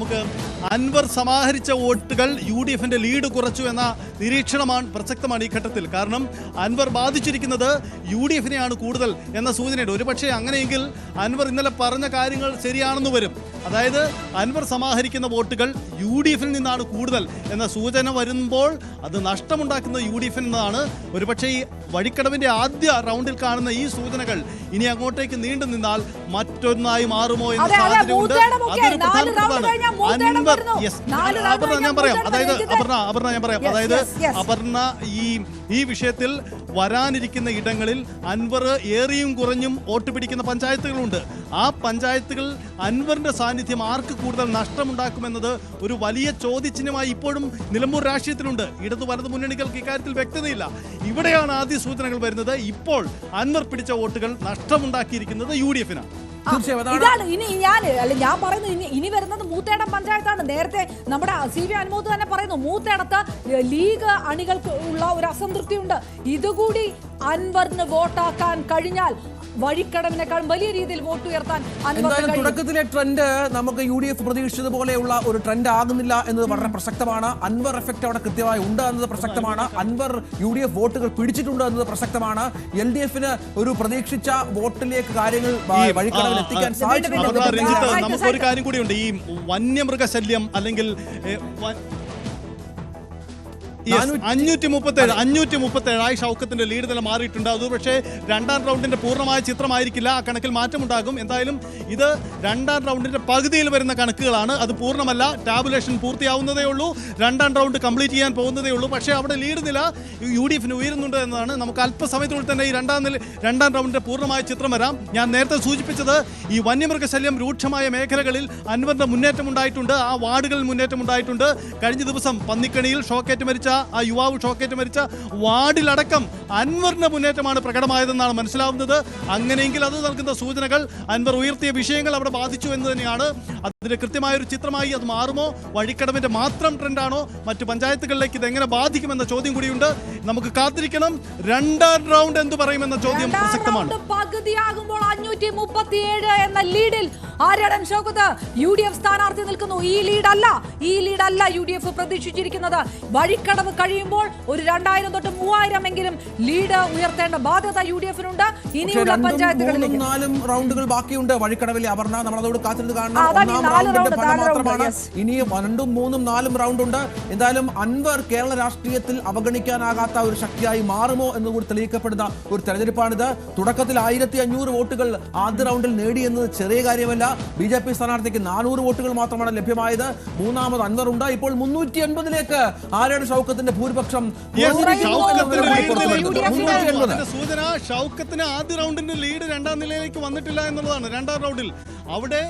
നമുക്ക് അൻവർ സമാഹരിച്ച വോട്ടുകൾ UDFന്റെ ലീഡ് കുറച്ചു എന്ന നിരീക്ഷണമാണ് പ്രസക്തമാണ് ഈ ഘട്ടത്തിൽ. കാരണം അൻവർ ബാധിച്ചിരിക്കുന്നത് UDFനെയാണ് കൂടുതൽ എന്ന സൂചനയുണ്ട്. ഒരുപക്ഷെ അങ്ങനെയെങ്കിൽ അൻവർ ഇന്നലെ പറഞ്ഞ കാര്യങ്ങൾ ശരിയാണെന്ന് വരും. അതായത് അൻവർ സമാഹരിക്കുന്ന വോട്ടുകൾ UDFിൽ നിന്നാണ് കൂടുതൽ എന്ന സൂചന വരുമ്പോൾ അത് നഷ്ടമുണ്ടാക്കുന്ന UDFിൽ നിന്നാണ്. ഒരുപക്ഷെ ഈ വഴിക്കടവിന്റെ ആദ്യ റൗണ്ടിൽ കാണുന്ന ഈ സൂചനകൾ ഇനി അങ്ങോട്ടേക്ക് നീണ്ടു നിന്നാൽ മറ്റൊന്നായി മാറുമോ എന്ന സാധ്യതയുണ്ട്. അതൊരു പ്രധാനപ്പെട്ടതാണ്. അൻവർ അപർണ ഞാൻ പറയാം. അതായത് അപർണ ഈ വിഷയത്തിൽ വരാനിരിക്കുന്ന ഇടങ്ങളിൽ അൻവർ ഏറിയും കുറഞ്ഞും വോട്ട് പിടിക്കുന്ന പഞ്ചായത്തുകളുണ്ട്. ആ പഞ്ചായത്തുകൾ അൻവറിന്റെ സാന്നിധ്യം ആർക്ക് കൂടുതൽ നഷ്ടമുണ്ടാക്കുമെന്നത് ഒരു വലിയ ചോദ്യചിഹ്നമായി ഇപ്പോഴും നിലമ്പൂർ രാഷ്ട്രീയത്തിലുണ്ട്. ഇടതു വലതു മുന്നണികൾക്ക് ഇക്കാര്യത്തിൽ വ്യക്തതയില്ല. ഇവിടെയാണ് ആദ്യ സൂചനകൾ വരുന്നത്. ഇപ്പോൾ അൻവർ പിടിച്ച വോട്ടുകൾ നഷ്ടമുണ്ടാക്കിയിരിക്കുന്നത് UDFനാണ്. ഇതാണ് ഞാൻ പറയുന്നത്. ഇനി വരുന്നത് മൂത്തേടം പഞ്ചായത്താണ്. നേരത്തെ നമ്മുടെ CV അനുമോദ് തന്നെ പറയുന്നു, മൂത്തേടത്ത് ലീഗ് അണികൾക്ക് ഉള്ള ഒരു അസംതൃപ്തിയുണ്ട്. ഇതുകൂടി അൻവറിന് വോട്ടാക്കാൻ കഴിഞ്ഞാൽ വഴിക്കടവിനേക്കാൾ വലിയ രീതിയിൽ വോട്ട് ഉയർത്താൻ തുടക്കത്തിലെ ട്രെൻഡ് നമുക്ക് UDF പ്രതീക്ഷിച്ചതുപോലെയുള്ള ഒരു ട്രെൻഡ് ആകുന്നില്ല എന്നത് വളരെ പ്രസക്തമാണ്. അൻവർ എഫക്ട് അവിടെ കൃത്യമായി ഉണ്ട് എന്നത് പ്രസക്തമാണ്. അൻവർ UDF വോട്ടുകൾ പിടിച്ചിട്ടുണ്ട് എന്നത് പ്രസക്തമാണ്. LDFന് ഒരു പ്രതീക്ഷിച്ച വോട്ടിലേക്ക് കാര്യങ്ങൾ വഴിക്കടവിൽ എത്തിക്കാൻ സാധിച്ചിട്ടുണ്ട്. നമുക്കൊരു കാര്യം കൂടിയുണ്ട്. ഈ വന്യമൃഗശല്യം അല്ലെങ്കിൽ 537 ഷൗക്കത്തിന്റെ ലീഡ് നില മാറിയിട്ടുണ്ട്. അത് പക്ഷേ രണ്ടാം റൗണ്ടിന്റെ പൂർണ്ണമായ ചിത്രമായിരിക്കില്ല. ആ കണക്കിൽ മാറ്റമുണ്ടാകും. എന്തായാലും ഇത് രണ്ടാം റൗണ്ടിന്റെ പകുതിയിൽ വരുന്ന കണക്കുകളാണ്. അത് പൂർണ്ണമല്ല. ടാബുലേഷൻ പൂർത്തിയാവുന്നതേ ഉള്ളൂ. രണ്ടാം റൗണ്ട് കംപ്ലീറ്റ് ചെയ്യാൻ പോകുന്നതേ ഉള്ളൂ. പക്ഷേ അവിടെ ലീഡ് നില UDFന് ഉയരുന്നുണ്ട് എന്നതാണ്. നമുക്ക് അല്പസമയത്തിനുള്ളിൽ തന്നെ ഈ രണ്ടാം റൗണ്ടിന്റെ പൂർണ്ണമായ ചിത്രം വരാം. ഞാൻ നേരത്തെ സൂചിപ്പിച്ചത് ഈ വന്യമൃഗശല്യം രൂക്ഷമായ മേഖലകളിൽ അൻവറിന്റെ മുന്നേറ്റം ഉണ്ടായിട്ടുണ്ട്. ആ വാർഡുകളിൽ മുന്നേറ്റം ഉണ്ടായിട്ടുണ്ട്. കഴിഞ്ഞ ദിവസം പന്നിക്കണിയിൽ ഷോക്കേറ്റ് മരിച്ച ആ യുവാവ് ഷോക്കേറ്റ് മരിച്ച വാർഡിലടക്കം അൻവറിന്റെ മുന്നേറ്റമാണ് പ്രകടമായതെന്നാണ് മനസ്സിലാവുന്നത്. അങ്ങനെയെങ്കിൽ അത് നൽകുന്ന സൂചനകൾ അൻവർ ഉയർത്തിയ വിഷയങ്ങൾ അവിടെ ബാധിച്ചു എന്ന് തന്നെയാണ്. അതിന്റെ കൃത്യമായൊരു ചിത്രമായി അത് മാറുമോ? വഴിക്കടവിന്റെ മാത്രം ട്രെൻഡാണോ? മറ്റു പഞ്ചായത്തുകളിലേക്ക് ഇത് എങ്ങനെ ബാധിക്കുമെന്ന ചോദ്യം കൂടിയുണ്ട്. നമുക്ക് കാത്തിരിക്കണം. രണ്ടാം റൗണ്ട് എന്ത് പറയുമെന്ന ചോദ്യം പ്രസക്തമാണ്. പകുതിയാകുമ്പോൾ 537 എന്ന ലീഡിൽ ആര്യാടൻ ഷൗക്കത്ത് UDF സ്ഥാനാർത്ഥി നിൽക്കുന്നു. ഈ ലീഡല്ല UDF പ്രതീക്ഷിച്ചിരിക്കുന്നത്. വഴിക്കടവ് കഴിയുമ്പോൾ ഒരു 2000 തൊട്ട് 3000 എങ്കിലും ലീഡ് ഉയർത്തേണ്ട ബാധ്യത UDFനുണ്ട്. ഇനിയുള്ള പഞ്ചായത്തുകളിൽ 4 റൗണ്ടുകൾ ബാക്കിയുണ്ട്. വഴിക്കടവിലെ അപർണ നമ്മളതോട് കാത്തിരുന്ന് കാണണം. മാത്രമാണ് ഇനി 2, 3, 4 റൗണ്ട് ഉണ്ട്. എന്തായാലും അൻവർ കേരള രാഷ്ട്രീയത്തിൽ അവഗണിക്കാനാകാത്ത ഒരു ശക്തിയായി മാറുമോ എന്നുകൂടി തെളിയിക്കപ്പെടുന്ന ഒരു തെരഞ്ഞെടുപ്പാണിത്. തുടക്കത്തിൽ 1500 വോട്ടുകൾ ആദ്യ റൗണ്ടിൽ നേടിയെന്നത് ചെറിയ കാര്യമല്ല. BJP സ്ഥാനാർത്ഥിക്ക് 400 വോട്ടുകൾ മാത്രമാണ് ലഭ്യമായത്. മൂന്നാമത് അൻവർ ഉണ്ട്. ഇപ്പോൾ 380ലേക്ക് ആര്യാടൻ ഷൗക്കത്തിന്റെ ഭൂരിപക്ഷം. സൂചന ഷൗക്കത്തിന് ആദ്യ റൗണ്ടിന്റെ ലീഡ് രണ്ടാം നിലയിലേക്ക് വന്നിട്ടില്ല എന്നുള്ളതാണ്. രണ്ടാം റൗണ്ടിൽ അവിടെ